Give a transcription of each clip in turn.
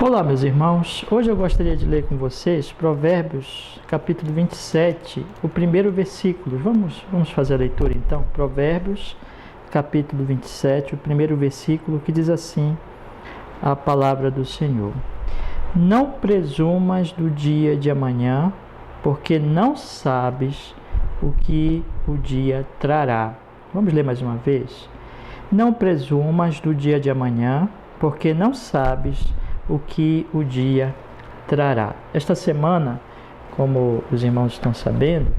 Olá, meus irmãos. Hoje eu gostaria de ler com vocês Provérbios, capítulo 27, o primeiro versículo. Vamos fazer a leitura então. Provérbios, capítulo 27, o primeiro versículo, que diz assim a palavra do Senhor: Não presumas do dia de amanhã, porque não sabes o que o dia trará. Vamos ler mais uma vez? Não presumas do dia de amanhã, porque não sabes o que o dia trará. Esta semana, como os irmãos estão sabendo,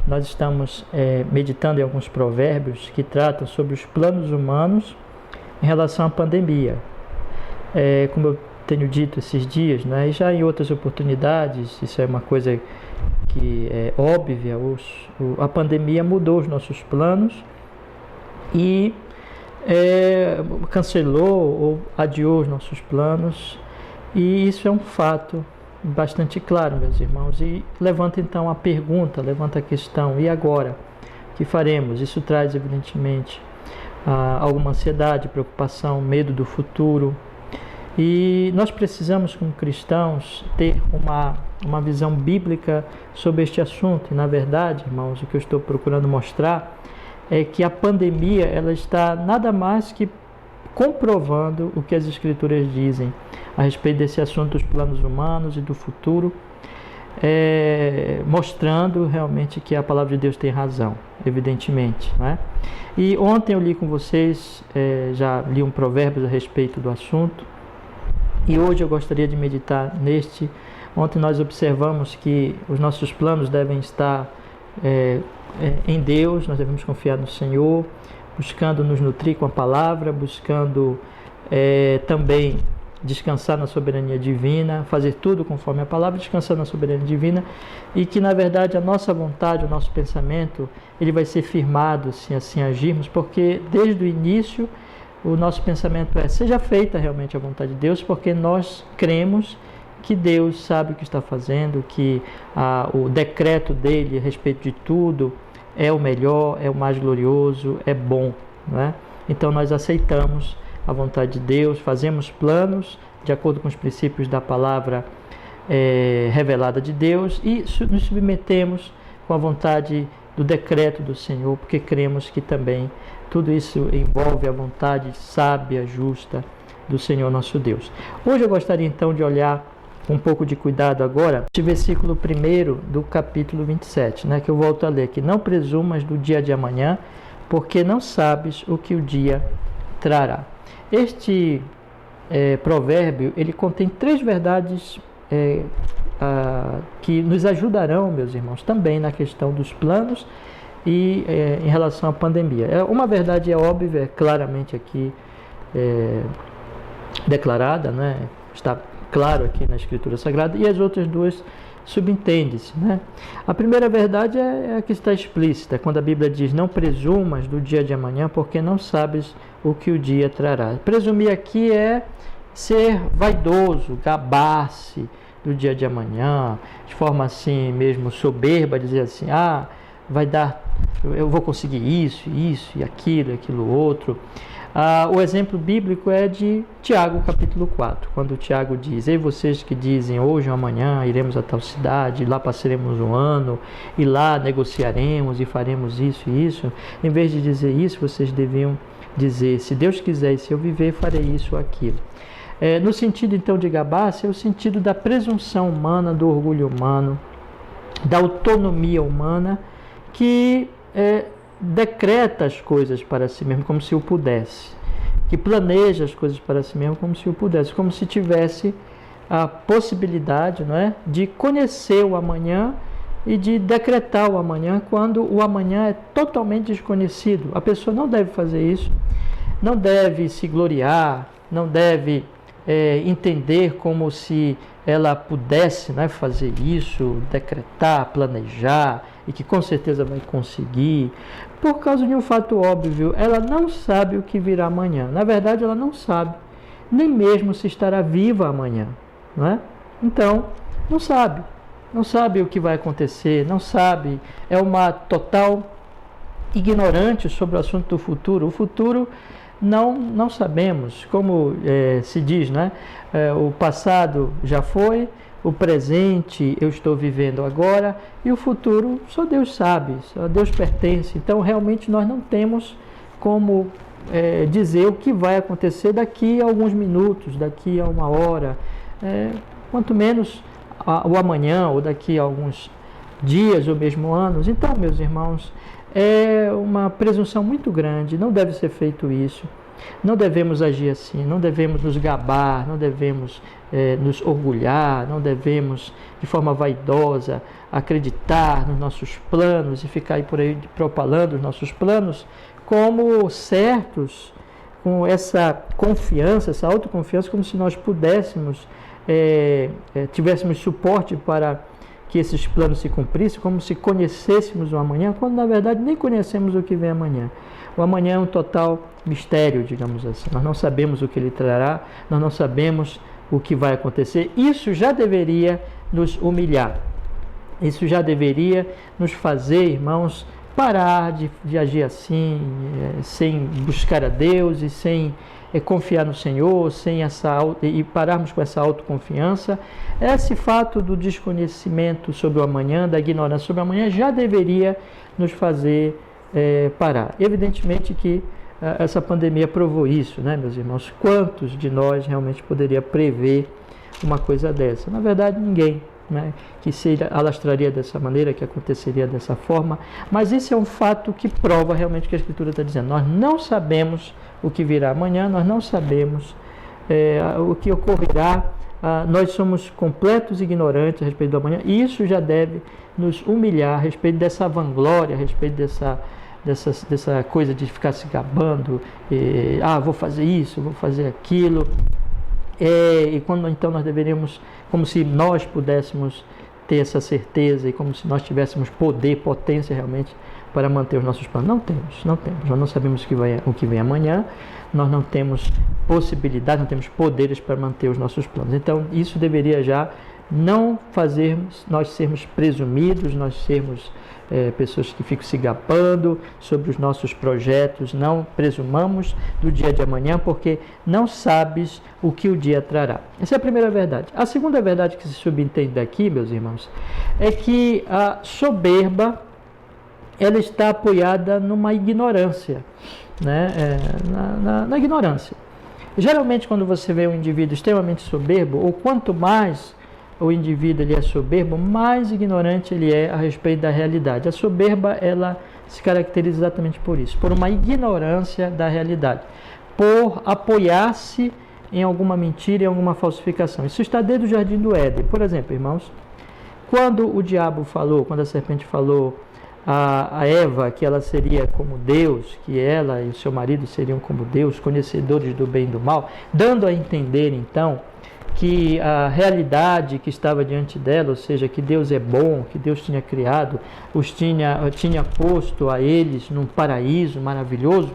nós estamos meditando em alguns provérbios que tratam sobre os planos humanos em relação à pandemia. Como eu tenho dito esses dias, né, e já em outras oportunidades, isso é uma coisa que é óbvia, a pandemia mudou os nossos planos e cancelou ou adiou os nossos planos. E isso é um fato bastante claro, meus irmãos, e levanta então a pergunta, levanta a questão: e agora? O que faremos? Isso traz evidentemente alguma ansiedade, preocupação, medo do futuro, e nós precisamos, como cristãos, ter uma visão bíblica sobre este assunto. E na verdade, irmãos, o que eu estou procurando mostrar é que a pandemia ela está nada mais que comprovando o que as Escrituras dizem a respeito desse assunto dos planos humanos e do futuro, mostrando realmente que a palavra de Deus tem razão, evidentemente, não é? E ontem eu li com vocês, já li um provérbio a respeito do assunto, e hoje eu gostaria de meditar neste. Ontem nós observamos que os nossos planos devem estar em Deus, nós devemos confiar no Senhor, buscando nos nutrir com a palavra, buscando também descansar na soberania divina, fazer tudo conforme a palavra, descansar na soberania divina, e que na verdade a nossa vontade, o nosso pensamento, ele vai ser firmado se assim agirmos, porque desde o início o nosso pensamento seja feita realmente a vontade de Deus, porque nós cremos que Deus sabe o que está fazendo, que o decreto dele a respeito de tudo é o melhor, é o mais glorioso, é bom, não é? Então nós aceitamos a vontade de Deus, fazemos planos de acordo com os princípios da palavra revelada de Deus e nos submetemos com a vontade do decreto do Senhor, porque cremos que também tudo isso envolve a vontade sábia, justa do Senhor nosso Deus. Hoje eu gostaria então de olhar com um pouco de cuidado agora este versículo 1 do capítulo 27, né, que eu volto a ler aqui: Não presumas do dia de amanhã, porque não sabes o que o dia trará. Este provérbio, ele contém três verdades que nos ajudarão, meus irmãos, também na questão dos planos e em relação à pandemia. Uma verdade é óbvia, é claramente aqui declarada, né? Está claro aqui na Escritura Sagrada, e as outras duas subentende-se, né? A primeira verdade é a que está explícita, quando a Bíblia diz: Não presumas do dia de amanhã, porque não sabes o que o dia trará. Presumir aqui é ser vaidoso, gabar-se do dia de amanhã, de forma assim mesmo soberba, dizer assim: vai dar, eu vou conseguir isso e aquilo outro. O exemplo bíblico é de Tiago, capítulo 4, quando Tiago diz: Ei, vocês que dizem, hoje ou amanhã iremos a tal cidade, lá passaremos um ano, e lá negociaremos e faremos isso e isso. Em vez de dizer isso, vocês deviam dizer: se Deus quiser e se eu viver, farei isso ou aquilo. No sentido então de gabar-se, é o sentido da presunção humana, do orgulho humano, da autonomia humana, que decreta as coisas para si mesmo como se o pudesse, que planeja as coisas para si mesmo como se o pudesse, como se tivesse a possibilidade, não é, de conhecer o amanhã e de decretar o amanhã, quando o amanhã é totalmente desconhecido. A pessoa não deve fazer isso, não deve se gloriar, não deve entender como se ela pudesse, né, fazer isso, decretar, planejar, e que com certeza vai conseguir, por causa de um fato óbvio: ela não sabe o que virá amanhã. Na verdade, ela não sabe nem mesmo se estará viva amanhã, não é? Então, não sabe o que vai acontecer, não sabe, é uma total ignorante sobre o assunto do futuro. O futuro não sabemos. Como se diz, né? O passado já foi, o presente eu estou vivendo agora e o futuro só Deus sabe, só Deus pertence. Então, realmente, nós não temos como dizer o que vai acontecer daqui a alguns minutos, daqui a uma hora, quanto menos o amanhã ou daqui a alguns dias ou mesmo anos. Então, meus irmãos, é uma presunção muito grande, não deve ser feito isso. Não devemos agir assim, não devemos nos gabar, não devemos nos orgulhar, não devemos, de forma vaidosa, acreditar nos nossos planos e ficar aí por aí propalando os nossos planos como certos, com essa confiança, essa autoconfiança, como se nós pudéssemos, tivéssemos suporte para que esses planos se cumprissem, como se conhecêssemos o amanhã, quando na verdade nem conhecemos o que vem amanhã. O amanhã é um total mistério, digamos assim. Nós não sabemos o que ele trará, nós não sabemos o que vai acontecer. Isso já deveria nos humilhar. Isso já deveria nos fazer, irmãos, parar de agir assim, sem buscar a Deus e sem confiar no Senhor, e pararmos com essa autoconfiança. Esse fato do desconhecimento sobre o amanhã, da ignorância sobre o amanhã, já deveria nos fazer parar. Evidentemente que essa pandemia provou isso, né, meus irmãos? Quantos de nós realmente poderia prever uma coisa dessa? Na verdade, ninguém, né, que se alastraria dessa maneira, que aconteceria dessa forma. Mas esse é um fato que prova realmente o que a Escritura está dizendo. Nós não sabemos o que virá amanhã, nós não sabemos o que ocorrerá. Nós somos completos ignorantes a respeito do amanhã, e isso já deve nos humilhar a respeito dessa vanglória, a respeito dessa coisa de ficar se gabando, vou fazer isso, vou fazer aquilo, e quando então nós deveríamos, como se nós pudéssemos ter essa certeza e como se nós tivéssemos poder, potência realmente para manter os nossos planos. Não temos, nós não sabemos o que vem amanhã, nós não temos possibilidade, não temos poderes para manter os nossos planos. Então isso deveria já não fazer nós sermos presumidos, nós sermos pessoas que ficam se gabando sobre os nossos projetos. Não presumamos do dia de amanhã, porque não sabes o que o dia trará. Essa é a primeira verdade. A segunda verdade que se subentende daqui, meus irmãos, é que a soberba, ela está apoiada numa ignorância, né? Na ignorância. Geralmente, quando você vê um indivíduo extremamente soberbo, ou quanto mais o indivíduo ele é soberbo, mais ignorante ele é a respeito da realidade. A soberba, ela se caracteriza exatamente por isso, por uma ignorância da realidade, por apoiar-se em alguma mentira, em alguma falsificação. Isso está desde o Jardim do Éden. Por exemplo, irmãos, quando o diabo falou, quando a serpente falou a Eva que ela seria como Deus, que ela e o seu marido seriam como Deus, conhecedores do bem e do mal, dando a entender então que a realidade que estava diante dela, ou seja, que Deus é bom, que Deus tinha criado, tinha posto a eles num paraíso maravilhoso,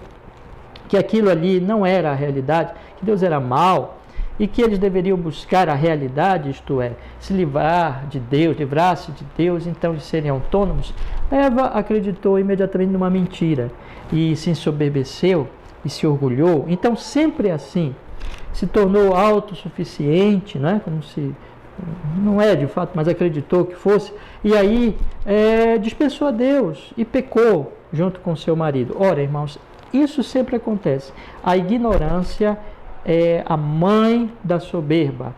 que aquilo ali não era a realidade, que Deus era mau e que eles deveriam buscar a realidade, isto é, se livrar de Deus, livrar-se de Deus, então de serem autônomos. Eva acreditou imediatamente numa mentira e se ensoberbeceu e se orgulhou. Então sempre assim, se tornou autossuficiente, né? Como se não é de fato, mas acreditou que fosse, e aí dispensou a Deus e pecou junto com seu marido. Ora, irmãos, isso sempre acontece. A ignorância é a mãe da soberba.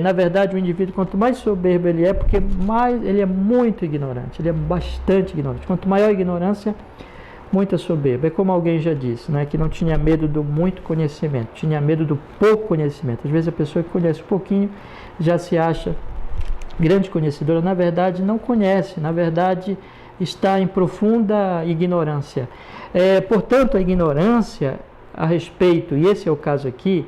Na verdade, o indivíduo, quanto mais soberbo ele é, porque mais ele é muito ignorante, ele é bastante ignorante. Quanto maior a ignorância, muita soberba. É como alguém já disse, né, que não tinha medo do muito conhecimento, tinha medo do pouco conhecimento. Às vezes a pessoa que conhece um pouquinho já se acha grande conhecedora, na verdade não conhece, na verdade está em profunda ignorância. Portanto, a ignorância a respeito, e esse é o caso aqui,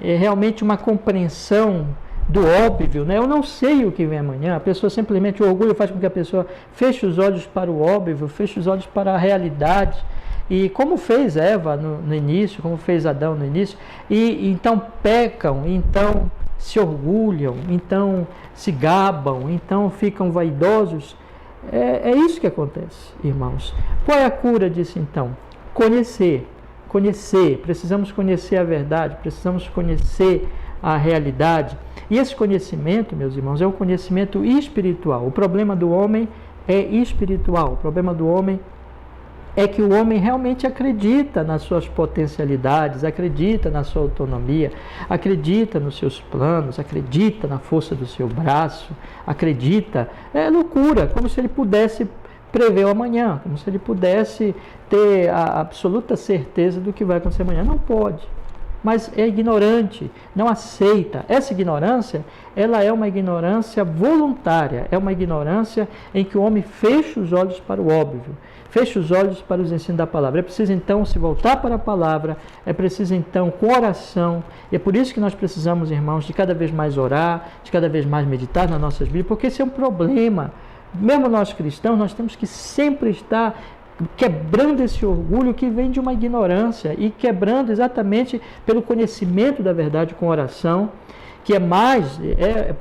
é realmente uma compreensão do óbvio, né? Eu não sei o que vem amanhã. A pessoa simplesmente, o orgulho faz com que a pessoa feche os olhos para o óbvio, feche os olhos para a realidade, e como fez Eva no início, como fez Adão no início, e então pecam, então se orgulham, então se gabam, então ficam vaidosos. É isso que acontece, irmãos. Qual é a cura disso então? precisamos conhecer a verdade, precisamos conhecer a realidade. E esse conhecimento, meus irmãos, é um conhecimento espiritual. O problema do homem é espiritual. O problema do homem é que o homem realmente acredita nas suas potencialidades, acredita na sua autonomia, acredita nos seus planos, acredita na força do seu braço, acredita. É loucura, como se ele pudesse prever o amanhã, como se ele pudesse ter a absoluta certeza do que vai acontecer amanhã. Não pode. Mas é ignorante, não aceita. Essa ignorância, ela é uma ignorância voluntária, é uma ignorância em que o homem fecha os olhos para o óbvio, fecha os olhos para os ensinos da palavra. É preciso então se voltar para a palavra, é preciso então com oração, e é por isso que nós precisamos, irmãos, de cada vez mais orar, de cada vez mais meditar nas nossas Bíblias, porque esse é um problema. Mesmo nós cristãos, nós temos que sempre estar quebrando esse orgulho que vem de uma ignorância e quebrando exatamente pelo conhecimento da verdade com oração, que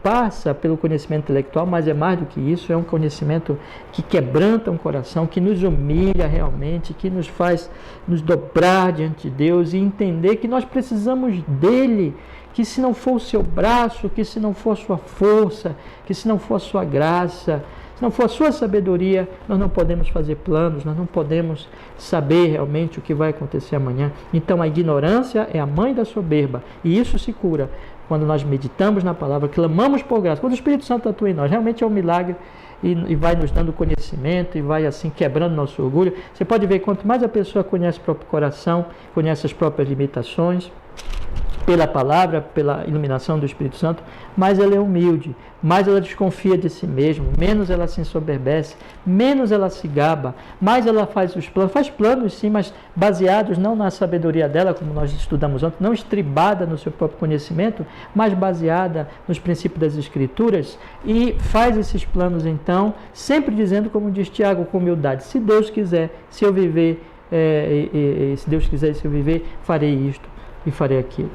passa pelo conhecimento intelectual, mas é mais do que isso, é um conhecimento que quebranta um coração, que nos humilha realmente, que nos faz nos dobrar diante de Deus e entender que nós precisamos dele, que se não for o seu braço, que se não for a sua força, que se não for a sua graça, se não for a sua sabedoria, nós não podemos fazer planos, nós não podemos saber realmente o que vai acontecer amanhã. Então a ignorância é a mãe da soberba, e isso se cura quando nós meditamos na palavra, clamamos por graça. Quando o Espírito Santo atua em nós, realmente é um milagre e vai nos dando conhecimento e vai assim quebrando nosso orgulho. Você pode ver, quanto mais a pessoa conhece o próprio coração, conhece as próprias limitações, pela palavra, pela iluminação do Espírito Santo, mais ela é humilde, mais ela desconfia de si mesma, menos ela se ensoberbece, menos ela se gaba, mais ela faz planos sim, mas baseados não na sabedoria dela, como nós estudamos ontem, não estribada no seu próprio conhecimento, mas baseada nos princípios das Escrituras, e faz esses planos então, sempre dizendo, como diz Tiago, com humildade: se Deus quiser, se eu viver, se Deus quiser, se eu viver, farei isto e farei aquilo.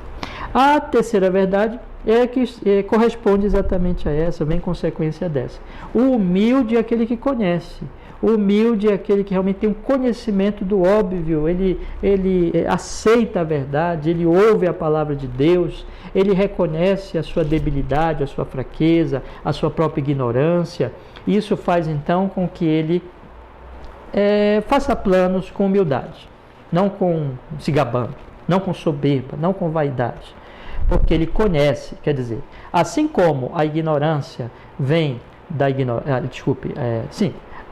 A terceira verdade é que corresponde exatamente a essa, vem consequência dessa. O humilde é aquele que conhece. O humilde é aquele que realmente tem um conhecimento do óbvio, ele aceita a verdade, ele ouve a palavra de Deus, ele reconhece a sua debilidade, a sua fraqueza, a sua própria ignorância. Isso faz então com que ele faça planos com humildade, não com se gabando, não com soberba, não com vaidade, porque ele conhece, quer dizer, assim como a ignorância vem da ignorância,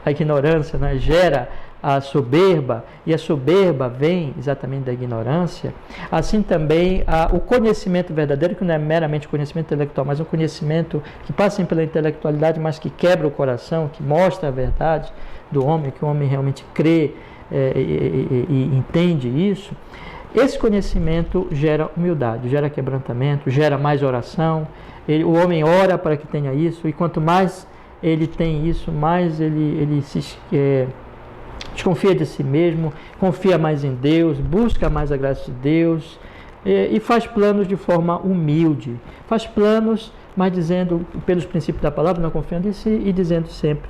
a ignorância, né, gera a soberba, e a soberba vem exatamente da ignorância, assim também o conhecimento verdadeiro, que não é meramente conhecimento intelectual, mas um conhecimento que passa pela intelectualidade, mas que quebra o coração, que mostra a verdade do homem, que o homem realmente crê e entende isso. Esse conhecimento gera humildade, gera quebrantamento, gera mais oração. O homem ora para que tenha isso, e quanto mais ele tem isso, mais ele se desconfia de si mesmo, confia mais em Deus, busca mais a graça de Deus, e faz planos de forma humilde. Faz planos, mas dizendo pelos princípios da palavra, não confiando em si, e dizendo sempre,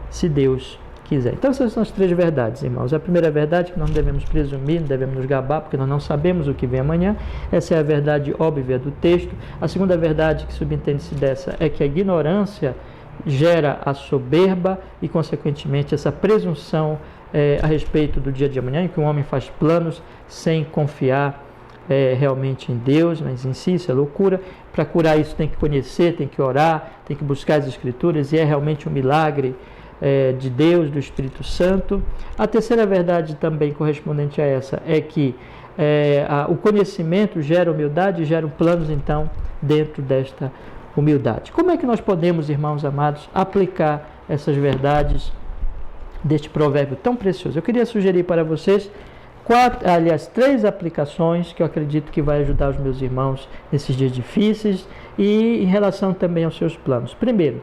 se Deus quiser. Então essas são as três verdades, irmãos. A primeira verdade é que nós não devemos presumir, não devemos nos gabar, porque nós não sabemos o que vem amanhã. Essa é a verdade óbvia do texto. A segunda verdade que subentende-se dessa é que a ignorância gera a soberba e, consequentemente, essa presunção a respeito do dia de amanhã, em que um homem faz planos sem confiar realmente em Deus, mas em si, isso é loucura. Para curar isso tem que conhecer, tem que orar, tem que buscar as Escrituras, e é realmente um milagre de Deus, do Espírito Santo. A terceira verdade também correspondente a essa é que o conhecimento gera humildade, gera planos então dentro desta humildade. Como é que nós podemos, irmãos amados, aplicar essas verdades deste provérbio tão precioso? Eu queria sugerir para vocês três aplicações que eu acredito que vai ajudar os meus irmãos nesses dias difíceis e em relação também aos seus planos. Primeiro,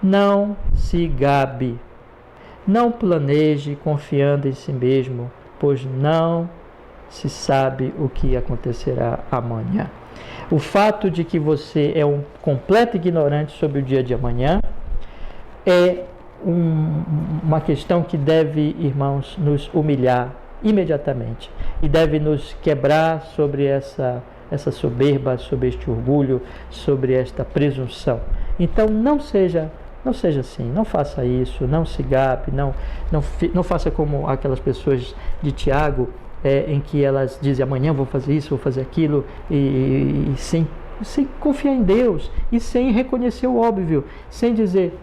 não se gabe, não planeje confiando em si mesmo, pois não se sabe o que acontecerá amanhã. O fato de que você é um completo ignorante sobre o dia de amanhã é uma questão que deve, irmãos, nos humilhar imediatamente e deve nos quebrar sobre essa soberba, sobre este orgulho, sobre esta presunção. Então não seja assim, não faça isso, não se gabe, não faça como aquelas pessoas de Tiago, em que elas dizem amanhã vou fazer isso, vou fazer aquilo, e sem confiar em Deus, e sem reconhecer o óbvio, sem dizer,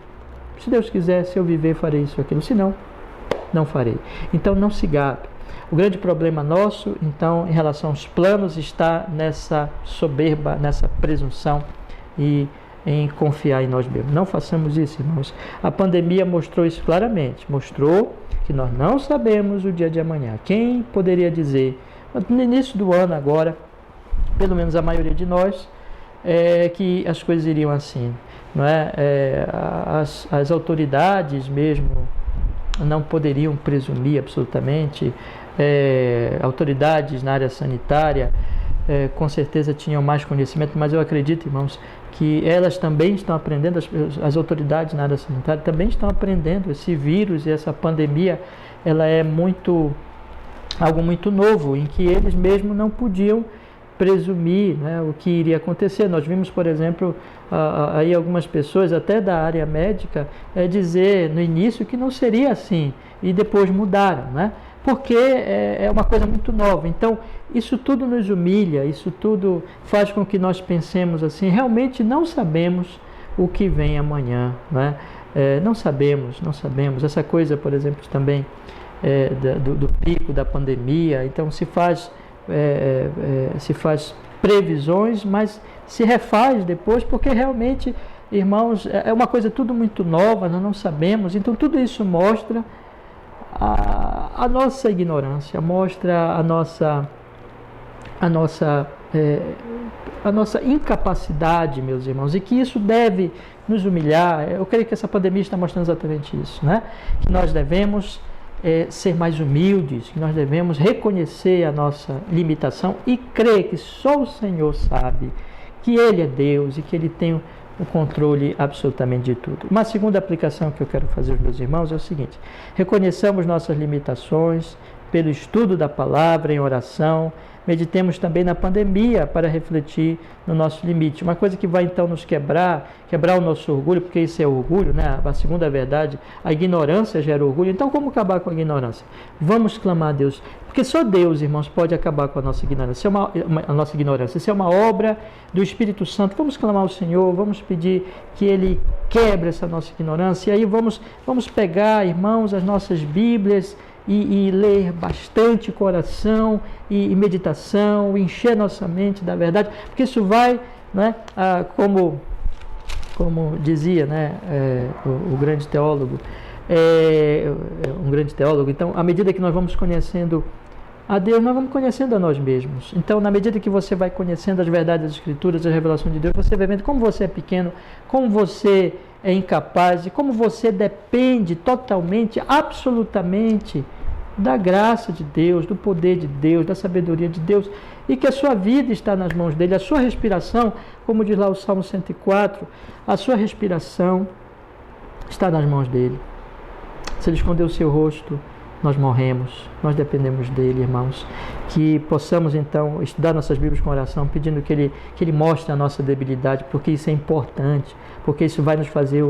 se Deus quiser, se eu viver, farei isso ou aquilo, se não, não farei. Então não se gabe. O grande problema nosso, então, em relação aos planos, está nessa soberba, nessa presunção e em confiar em nós mesmos. Não façamos isso, irmãos. A pandemia mostrou isso claramente. Mostrou que nós não sabemos o dia de amanhã. Quem poderia dizer, no início do ano agora, pelo menos a maioria de nós, que as coisas iriam assim, não é? As autoridades mesmo não poderiam presumir absolutamente. Autoridades na área sanitária com certeza tinham mais conhecimento, mas eu acredito, irmãos, que elas também estão aprendendo, as autoridades na área sanitária também estão aprendendo. Esse vírus e essa pandemia, ela é algo muito novo, em que eles mesmos não podiam presumir, né, o que iria acontecer. Nós vimos, por exemplo, aí algumas pessoas até da área médica dizer no início que não seria assim, e depois mudaram, né? Porque é uma coisa muito nova. Então, isso tudo nos humilha, isso tudo faz com que nós pensemos assim, realmente não sabemos o que vem amanhã, né? Não sabemos. Essa coisa, por exemplo, também do pico da pandemia, então se faz previsões, mas se refaz depois, porque realmente, irmãos, é uma coisa tudo muito nova, nós não sabemos. Então, tudo isso mostra a nossa ignorância, mostra a nossa incapacidade, meus irmãos, e que isso deve nos humilhar. Eu creio que essa pandemia está mostrando exatamente isso, né? Que nós devemos ser mais humildes, que nós devemos reconhecer a nossa limitação e crer que só o Senhor sabe, que Ele é Deus e que Ele tem o controle absolutamente de tudo. Uma segunda aplicação que eu quero fazer aos meus irmãos é o seguinte: reconheçamos nossas limitações pelo estudo da palavra, em oração. Meditemos também na pandemia para refletir no nosso limite. Uma coisa que vai então nos quebrar o nosso orgulho, porque isso é orgulho, né? A segunda verdade, a ignorância gera orgulho. Então, como acabar com a ignorância? Vamos clamar a Deus, porque só Deus, irmãos, pode acabar com a nossa ignorância. A nossa ignorância. Isso é uma obra do Espírito Santo. Vamos clamar ao Senhor, vamos pedir que Ele quebre essa nossa ignorância. E aí vamos pegar, irmãos, as nossas Bíblias e ler bastante coração e meditação, encher nossa mente da verdade, porque isso vai, né, como dizia, né, o grande teólogo, um grande teólogo. Então, à medida que nós vamos conhecendo a Deus, nós vamos conhecendo a nós mesmos. Então, na medida que você vai conhecendo as verdades das Escrituras, a revelação de Deus, você vai vendo como você é pequeno, como você é incapaz e como você depende totalmente, absolutamente da graça de Deus, do poder de Deus, da sabedoria de Deus, e que a sua vida está nas mãos dele, a sua respiração, como diz lá o Salmo 104, a sua respiração está nas mãos dele. Se ele esconder o seu rosto, nós morremos, nós dependemos dele, irmãos. Que possamos então estudar nossas Bíblias com oração, pedindo que ele mostre a nossa debilidade, porque isso é importante, porque isso vai nos fazer,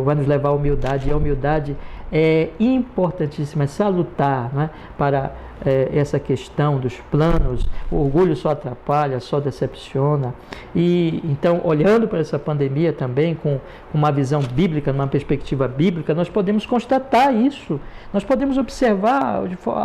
vai nos levar à humildade, e a humildade é importantíssima, é salutar, né, para essa questão dos planos. O orgulho só atrapalha, só decepciona. E então, olhando para essa pandemia também com uma visão bíblica, numa perspectiva bíblica, nós podemos constatar isso. Nós podemos observar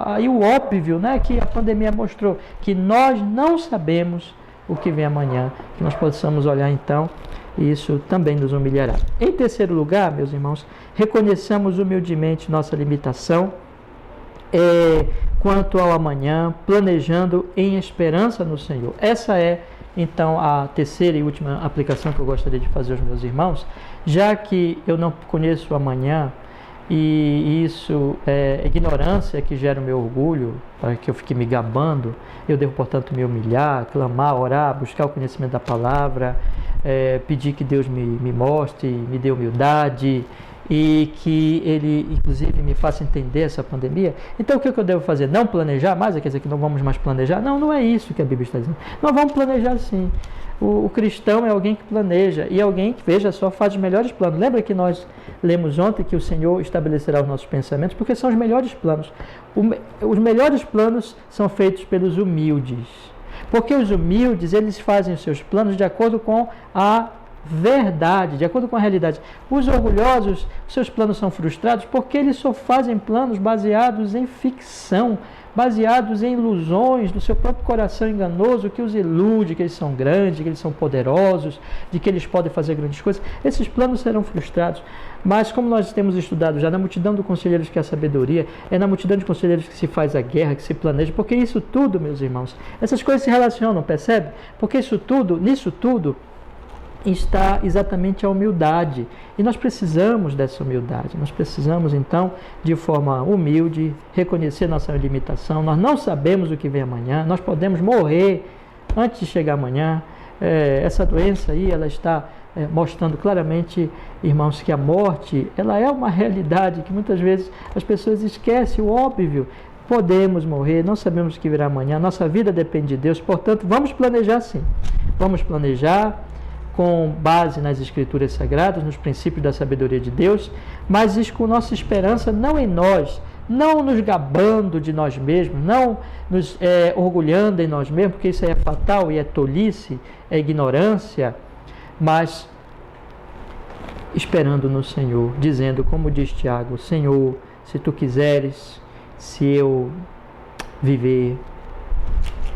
aí o óbvio, né, que a pandemia mostrou, que nós não sabemos o que vem amanhã. Que nós possamos olhar então, e isso também nos humilhará. Em terceiro lugar, meus irmãos, reconheçamos humildemente nossa limitação quanto ao amanhã, planejando em esperança no Senhor. Essa é, então, a terceira e última aplicação que eu gostaria de fazer aos meus irmãos. Já que eu não conheço o amanhã, e isso é ignorância que gera o meu orgulho, para que eu fique me gabando, eu devo, portanto, me humilhar, clamar, orar, buscar o conhecimento da palavra, pedir que Deus me mostre, me dê humildade e que Ele, inclusive, me faça entender essa pandemia. Então, o que eu devo fazer? Não planejar mais? Quer dizer que não vamos mais planejar? Não, não é isso que a Bíblia está dizendo. Nós vamos planejar sim. O cristão é alguém que planeja e alguém que, veja só, faz os melhores planos. Lembra que nós lemos ontem que o Senhor estabelecerá os nossos pensamentos? Porque são os melhores planos. Os melhores planos são feitos pelos humildes. Porque os humildes, eles fazem os seus planos de acordo com a verdade, de acordo com a realidade. Os orgulhosos, seus planos são frustrados porque eles só fazem planos baseados em ficção, baseados em ilusões do seu próprio coração enganoso, que os ilude, que eles são grandes, que eles são poderosos, de que eles podem fazer grandes coisas. Esses planos serão frustrados. Mas como nós temos estudado já na multidão de conselheiros que é a sabedoria, é na multidão de conselheiros que se faz a guerra, que se planeja, porque isso tudo, meus irmãos, essas coisas se relacionam, percebe? Porque nisso tudo está exatamente a humildade, e nós precisamos dessa humildade. Nós precisamos então, de forma humilde, reconhecer nossa limitação. Nós não sabemos o que vem amanhã, nós podemos morrer antes de chegar amanhã. Essa doença aí, ela está mostrando claramente, irmãos, que a morte, ela é uma realidade que muitas vezes as pessoas esquecem o óbvio. Podemos morrer, não sabemos o que virá amanhã, nossa vida depende de Deus. Portanto, vamos planejar sim, vamos planejar com base nas Escrituras Sagradas, nos princípios da sabedoria de Deus, mas isso com nossa esperança não em nós, não nos gabando de nós mesmos, não nos orgulhando em nós mesmos, porque isso é fatal e é tolice, é ignorância, mas esperando no Senhor, dizendo, como diz Tiago: Senhor, se Tu quiseres, se eu viver,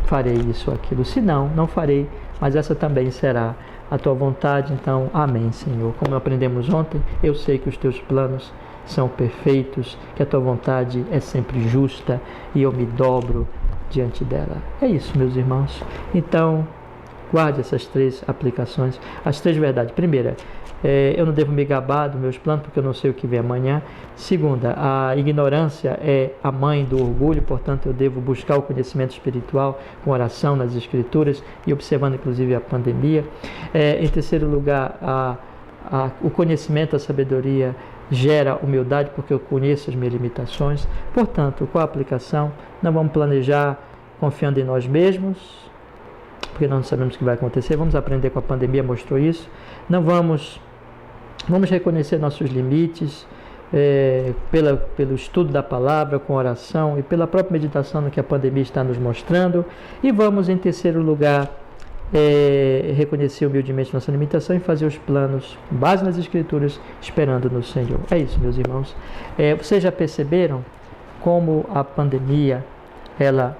farei isso ou aquilo. Se não, não farei, mas essa também será a Tua vontade. Então, amém, Senhor. Como aprendemos ontem, eu sei que os Teus planos são perfeitos, que a Tua vontade é sempre justa e eu me dobro diante dela. É isso, meus irmãos. Então, guarde essas 3 aplicações, as 3 verdades. Primeira, eu não devo me gabar dos meus planos porque eu não sei o que vem amanhã. Segunda, a ignorância é a mãe do orgulho, portanto eu devo buscar o conhecimento espiritual com oração nas Escrituras e observando inclusive a pandemia. Em terceiro lugar, o conhecimento, a sabedoria gera humildade porque eu conheço as minhas limitações. Portanto, qual a aplicação? Não vamos planejar confiando em nós mesmos, porque nós não sabemos o que vai acontecer. Vamos aprender com a pandemia, mostrou isso. Não vamos reconhecer nossos limites pelo estudo da palavra, com oração e pela própria meditação no que a pandemia está nos mostrando. E vamos, em terceiro lugar, reconhecer humildemente nossa limitação e fazer os planos com base nas Escrituras, esperando no Senhor. É isso, meus irmãos. Vocês já perceberam como a pandemia ela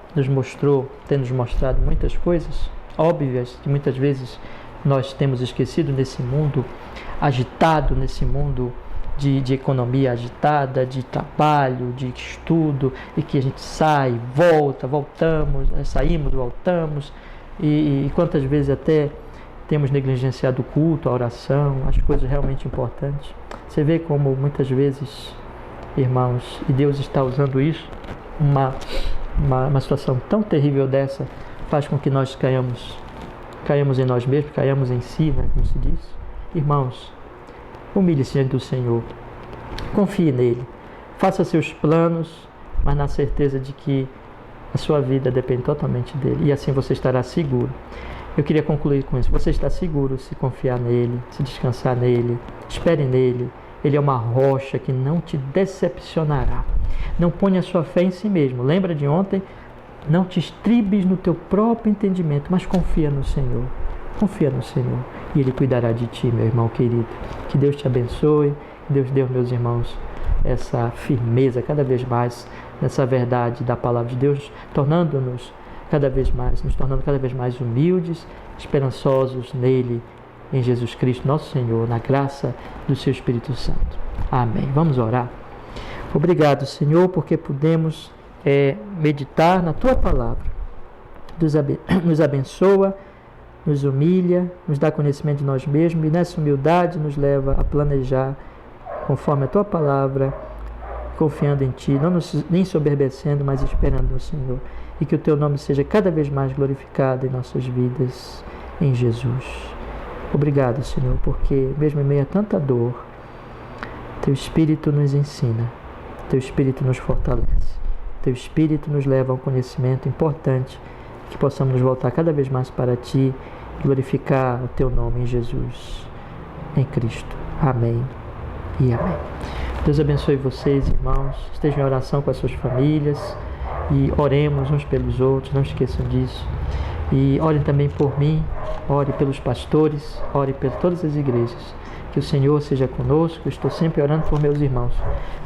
tem nos mostrado muitas coisas óbvias que muitas vezes nós temos esquecido nesse mundo agitado, nesse mundo de economia agitada, de trabalho, de estudo, e que a gente sai, voltamos, saímos, voltamos, e quantas vezes até temos negligenciado o culto, a oração, as coisas realmente importantes. Você vê como muitas vezes, irmãos, e Deus está usando isso, uma situação tão terrível dessa, faz com que nós caiamos em nós mesmos, caiamos em si, né, como se diz. Irmãos, humilhe-se diante do Senhor, confie nele, faça seus planos, mas na certeza de que a sua vida depende totalmente dele, e assim você estará seguro. Eu queria concluir com isso. Você está seguro se confiar nele, se descansar nele, espere nele. Ele é uma rocha que não te decepcionará. Não ponha sua fé em si mesmo. Lembra de ontem? Não te estribes no teu próprio entendimento, mas confia no Senhor. Confia no Senhor e Ele cuidará de ti, meu irmão querido. Que Deus te abençoe. Que Deus dê aos meus irmãos essa firmeza cada vez mais nessa verdade da palavra de Deus, nos tornando cada vez mais humildes, esperançosos nele, em Jesus Cristo, nosso Senhor, na graça do seu Espírito Santo. Amém. Vamos orar. Obrigado, Senhor, porque podemos meditar na Tua palavra. Nos abençoa, nos humilha, nos dá conhecimento de nós mesmos e nessa humildade nos leva a planejar conforme a Tua palavra, confiando em Ti, nem soberbecendo, mas esperando no Senhor. E que o Teu nome seja cada vez mais glorificado em nossas vidas, em Jesus. Obrigado, Senhor, porque mesmo em meio a tanta dor, Teu Espírito nos ensina, Teu Espírito nos fortalece, Teu Espírito nos leva a um conhecimento importante, que possamos nos voltar cada vez mais para Ti, glorificar o Teu nome em Jesus, em Cristo. Amém e amém. Deus abençoe vocês, irmãos. Estejam em oração com as suas famílias e oremos uns pelos outros, não esqueçam disso. E orem também por mim, ore pelos pastores, ore por todas as igrejas. Que o Senhor seja conosco. Eu estou sempre orando por meus irmãos,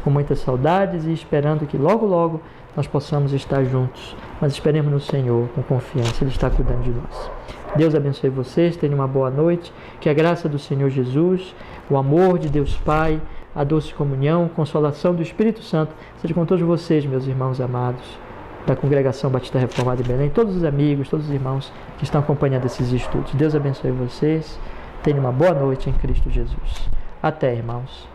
com muitas saudades e esperando que logo, logo nós possamos estar juntos. Mas esperemos no Senhor com confiança, Ele está cuidando de nós. Deus abençoe vocês, tenham uma boa noite. Que a graça do Senhor Jesus, o amor de Deus Pai, a doce comunhão, a consolação do Espírito Santo seja com todos vocês, meus irmãos amados, da Congregação Batista Reformada em Belém, todos os amigos, todos os irmãos que estão acompanhando esses estudos. Deus abençoe vocês. Tenham uma boa noite em Cristo Jesus. Até, irmãos.